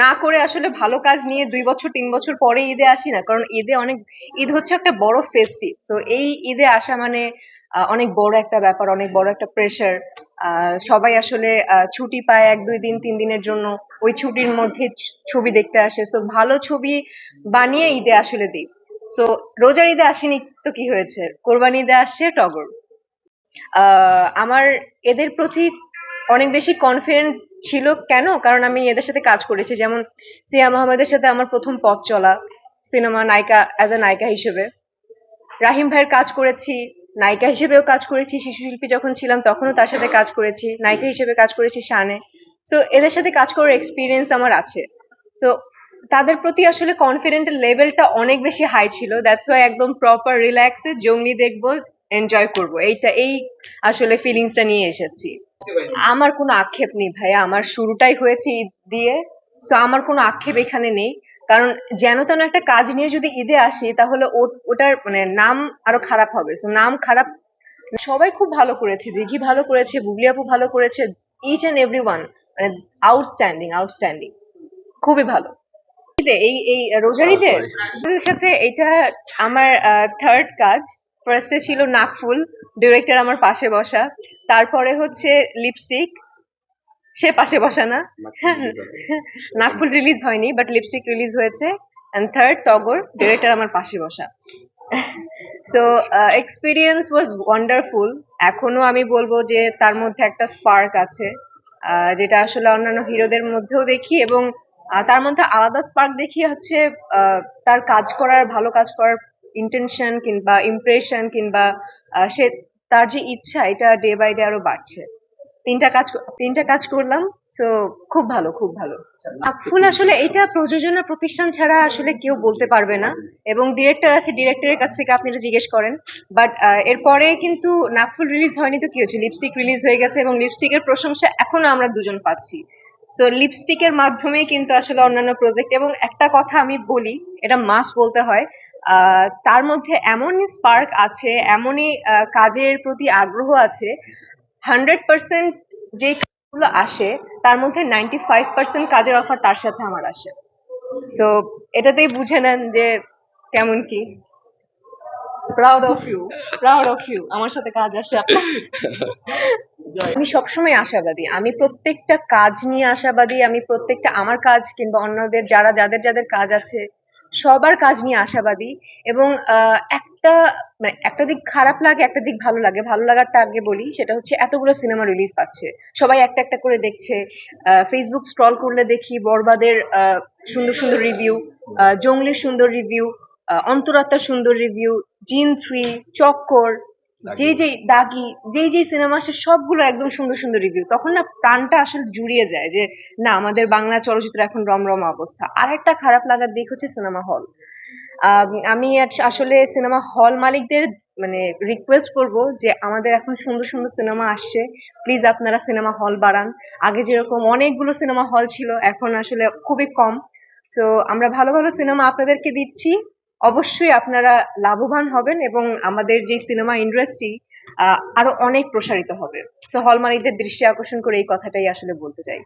না করে আসলে ভালো কাজ নিয়ে ২ বছর ৩ বছর পরে ঈদে আসি না, কারণ ঈদ হচ্ছে একটা বড় ফেস্টিভ। তো এই ঈদে আসা মানে অনেক বড় একটা ব্যাপার, অনেক বড় একটা প্রেশার। সবাই আসলে ছুটি পায় ১ ২ দিন ৩ দিনের জন্য। ওই ছুটির মধ্যে ছবি দেখতে আসে, তো ভালো ছবি বানিয়ে ঈদে আসলে দিই। তো রোজার ঈদে আসেনি তো কি হয়েছে, কোরবানি ঈদে আসছে টগর। আমার এদের প্রতি অনেক বেশি কনফিডেন্ট ছিল। কেন? কারণ আমি এদের সাথে কাজ করেছি। যেমন সিয়া মোহাম্মদের সাথে আমার প্রথম পথ চলা সিনেমা নায়িকা, অ্যাজ এ নায়িকা হিসেবে। রাহিম ভাইয়ের কাজ করেছি, নায়িকা হিসেবেও কাজ করেছি। শিশু শিল্পী যখন ছিলাম তখনও তার সাথে কাজ করেছি, নায়িকা হিসেবে কাজ করেছি শানে। তো এদের সাথে কাজ করার এক্সপিরিয়েন্স আমার আছে। তো তাদের প্রতি আসলে কনফিডেন্টের লেভেলটা অনেক বেশি হাই ছিল। দ্যাটস ওয়াই একদম প্রপার রিল্যাক্সে জঙ্গলি দেখবো, এনজয় করব, এই আসলে ফিলিংসটা নিয়ে এসেছি। আমার কোনো আক্ষেপ নেই ভাইয়া, আমার শুরুটাই হয়েছে ঈদ দিয়ে। সো আমার কোনো আক্ষেপ এখানে নেই। কারণ যেন তেন একটা কাজ নিয়ে যদি ঈদে আসি তাহলে ওটার মানে নাম আরো খারাপ হবে। তো নাম খারাপ, সবাই খুব ভালো করেছে, দিঘি ভালো করেছে, বুবলি আপু ভালো করেছে, ইচ এন্ড এভরি ওয়ান, মানে আউটস্ট্যান্ডিং আউটস্ট্যান্ডিং, খুবই ভালো। ঈদে এই রোজার ঈদে আপনাদের সাথে এটা আমার থার্ড কাজ। ফার্স্টে ছিল নাকফুল, ডিরেক্টর আমার পাশে বসা। তারপরে হচ্ছে লিপস্টিক, সে পাশে বসা না। নাকফুল রিলিজ হয়নি, বাট লিপস্টিক রিলিজ হয়েছে। এন্ড থার্ড টগর, ডিরেক্টর আমার পাশে বসা। সো এক্সপিরিয়েন্স ওয়াজ ওয়ান্ডারফুল। এখনো আমি বলবো যে তার মধ্যে একটা স্পার্ক আছে, যেটা আসলে অন্যান্য হিরোদের মধ্যেও দেখি। এবং তার মধ্যে আলাদা স্পার্ক দেখি হচ্ছে তার কাজ করার, ভালো কাজ করার ইন্টেনশন কিংবা ইমপ্রেশন কিংবা সে তার যে ইচ্ছা, এটা ডে বাই ডে আরো বাড়ছে। ৩টা কাজ করলাম। তো খুব ভালো, খুব ভালো। আকফুল আসলে এটা প্রযোজনা প্রতিষ্ঠান ছাড়া আসলে কেউ বলতে পারবে না। এবং ডিরেক্টর আছে, ডিরেক্টরের কাছ থেকে আপনি এটা জিজ্ঞেস করেন। বাট এরপরে কিন্তু নাকফুল রিলিজ হয়নি তো কি হচ্ছে, লিপস্টিক রিলিজ হয়ে গেছে এবং লিপস্টিকের প্রশংসা এখনো আমরা দুজন পাচ্ছি। তো লিপস্টিকের মাধ্যমেই কিন্তু আসলে অন্যান্য প্রজেক্ট। এবং একটা কথা আমি বলি, এটা মাস্ট বলতে হয়, তার মধ্যে এমনই স্পার্ক আছে, এমনই কাজের প্রতি আগ্রহ আছে। 100% যে কাজগুলো আসে তার মধ্যে 95% কাজের অফার তার সাথে আমার আসে। সো এটাতেই বুঝে নেন যে কেমন কি। Proud of you, proud of you, আমার সাথে কাজ আসে আপনার। আমি সবসময় আশাবাদী, আমি প্রত্যেকটা কাজ নিয়ে আশাবাদী। আমি প্রত্যেকটা আমার কাজ কিংবা অন্যদের যাদের যাদের কাজ আছে সবার কাজ নিয়ে আশাবাদী। এবং একটা দিক খারাপ লাগে, একটা দিক ভালো লাগে। ভালো লাগারটা আগে বলি, সেটা হচ্ছে এতগুলো সিনেমা রিলিজ পাচ্ছে, সবাই একটা একটা করে দেখছে। ফেসবুক স্ক্রল করলে দেখি বরবাদের সুন্দর সুন্দর রিভিউ, জঙ্গলির সুন্দর রিভিউ, অন্তরাত্মার সুন্দর রিভিউ, জিন 3, চক্কর, যে দাগি, যে সিনেমা আসে সবগুলো একদম সুন্দর সুন্দর রিভিউ। তখন না প্রাণটা আসলে জুড়িয়ে যায় যে না, আমাদের বাংলা চলচ্চিত্র এখন রমরমা অবস্থা। আর একটা খারাপ লাগার দিক হচ্ছে সিনেমা হল। আমি আসলে সিনেমা হল মালিকদের মানে রিকোয়েস্ট করব যে আমাদের এখন সুন্দর সুন্দর সিনেমা আসছে, প্লিজ আপনারা সিনেমা হল বাড়ান। আগে যেরকম অনেকগুলো সিনেমা হল ছিল, এখন আসলে খুবই কম। তো আমরা ভালো ভালো সিনেমা আপনাদেরকে দিচ্ছি, অবশ্যই আপনারা লাভবান হবেন এবং আমাদের যে সিনেমা ইন্ডাস্ট্রি আরো অনেক প্রসারিত হবে। তো হল মালিকদের দৃষ্টি আকর্ষণ করে এই কথাটাই আসলে বলতে চাই।